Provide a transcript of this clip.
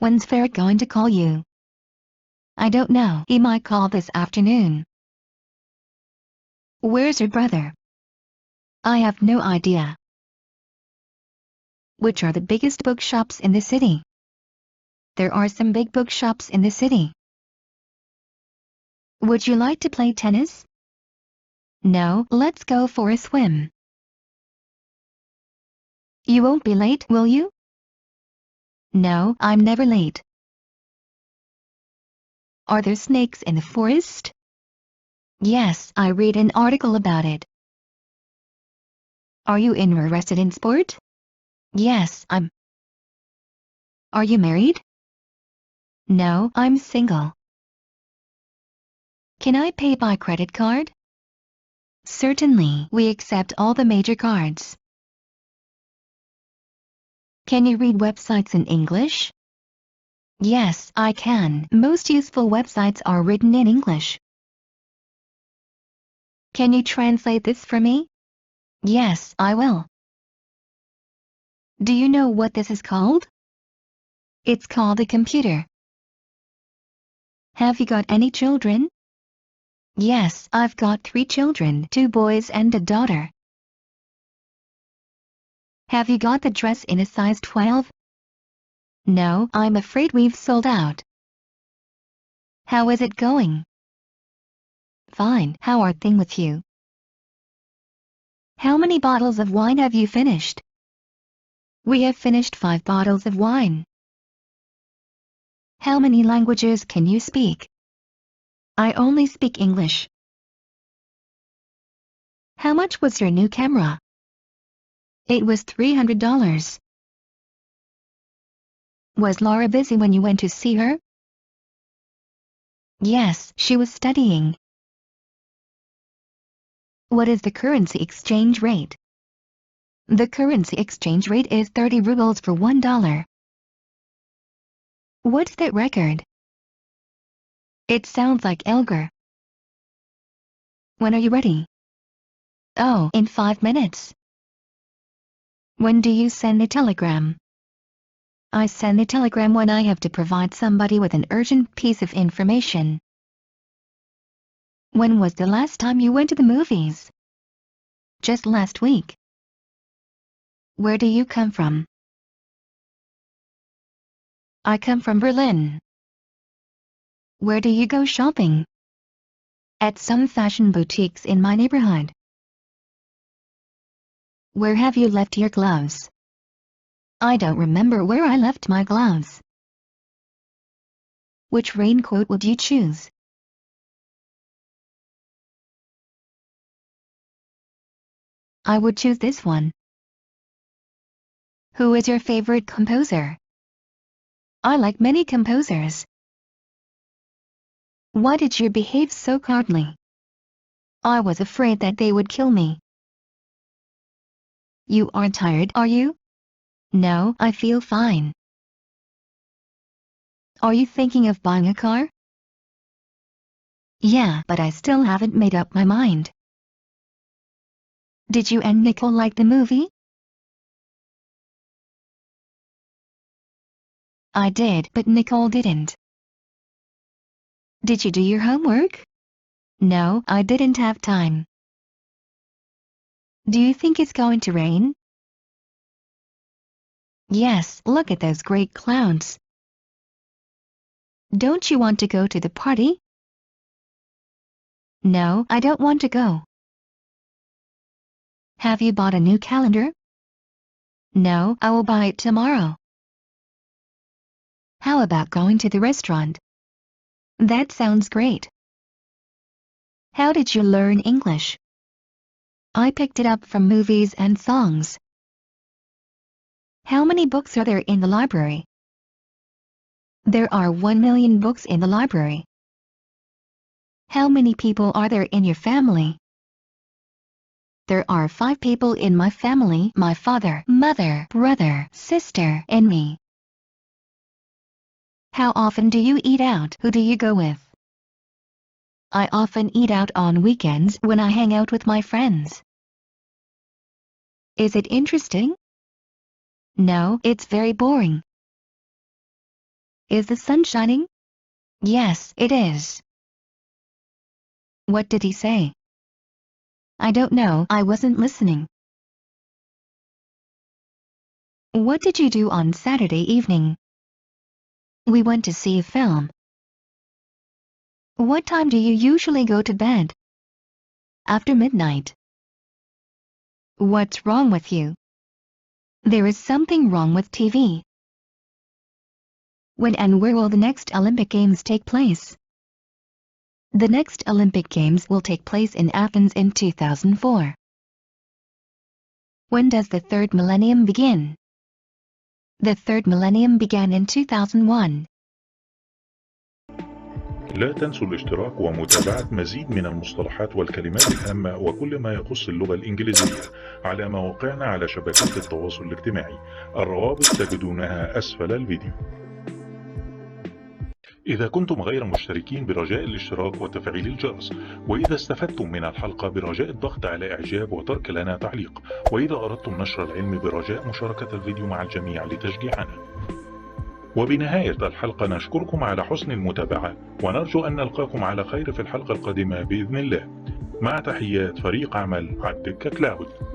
When's Ferret going to call you? I don't know. He might call this afternoon. Where's your brother? I have no idea. Which are the biggest bookshops in the city? There are some big bookshops in the city. Would you like to play tennis? No, let's go for a swim. You won't be late, will you? No, I'm never late. Are there snakes in the forest? Yes, I read an article about it. Are you interested in sport? Yes, I'm. Are you married? No, I'm single. Can I pay by credit card? Certainly, we accept all the major cards. Can you read websites in English? Yes, I can. Most useful websites are written in English. Can you translate this for me? Yes, I will. Do you know what this is called? It's called a computer. Have you got any children? Yes, I've got 3 children, 2 boys and a daughter. Have you got the dress in a size 12? No, I'm afraid we've sold out. How is it going? Fine. How are things with you? How many bottles of wine have you finished? We have finished 5 bottles of wine. How many languages can you speak? I only speak English. How much was your new camera? It was $300. Was Laura busy when you went to see her? Yes, she was studying. What is the currency exchange rate? The currency exchange rate is 30 rubles for $1. What's that record? It sounds like Elgar. When are you ready? Oh, in 5 minutes. When do you send a telegram? I send a telegram when I have to provide somebody with an urgent piece of information. When was the last time you went to the movies? Just last week. Where do you come from? I come from Berlin. Where do you go shopping? At some fashion boutiques in my neighborhood. Where have you left your gloves? I don't remember where I left my gloves. Which raincoat would you choose? I would choose this one. Who is your favorite composer? I like many composers. Why did you behave so cowardly? I was afraid that they would kill me. You aren't tired, are you? No, I feel fine. Are you thinking of buying a car? Yeah, but I still haven't made up my mind. Did you and Nicole like the movie? I did, but Nicole didn't. Did you do your homework? No, I didn't have time. Do you think it's going to rain? Yes, look at those great clouds. Don't you want to go to the party? No, I don't want to go. Have you bought a new calendar? No, I will buy it tomorrow. How about going to the restaurant? That sounds great. How did you learn English? I picked it up from movies and songs. How many books are there in the library? There are 1 million books in the library. How many people are there in your family? There are 5 people in my family: my father, mother, brother, sister, and me. How often do you eat out? Who do you go with? I often eat out on weekends when I hang out with my friends. Is it interesting? No, it's very boring. Is the sun shining? Yes, it is. What did he say? I don't know, I wasn't listening. What did you do on Saturday evening? We went to see a film. What time do you usually go to bed? After midnight. What's wrong with you? There is something wrong with TV. When and where will the next Olympic Games take place? The next Olympic Games will take place in Athens in 2004. When does the third millennium begin? The third millennium began in 2001. لا تنسوا الاشتراك ومتابعة مزيد من المصطلحات والكلمات الهامة وكل ما يخص اللغة الإنجليزية على مواقعنا على شبكات التواصل الاجتماعي. الروابط تجدونها أسفل الفيديو. إذا كنتم غير مشتركين برجاء الاشتراك وتفعيل الجرس، وإذا استفدتم من الحلقة برجاء الضغط على إعجاب وترك لنا تعليق، وإذا أردتم نشر العلم برجاء مشاركة الفيديو مع الجميع لتشجيعنا. وبنهاية الحلقة نشكركم على حسن المتابعة ونرجو أن نلقاكم على خير في الحلقة القادمة بإذن الله. مع تحيات فريق عمل الدكة كلاود.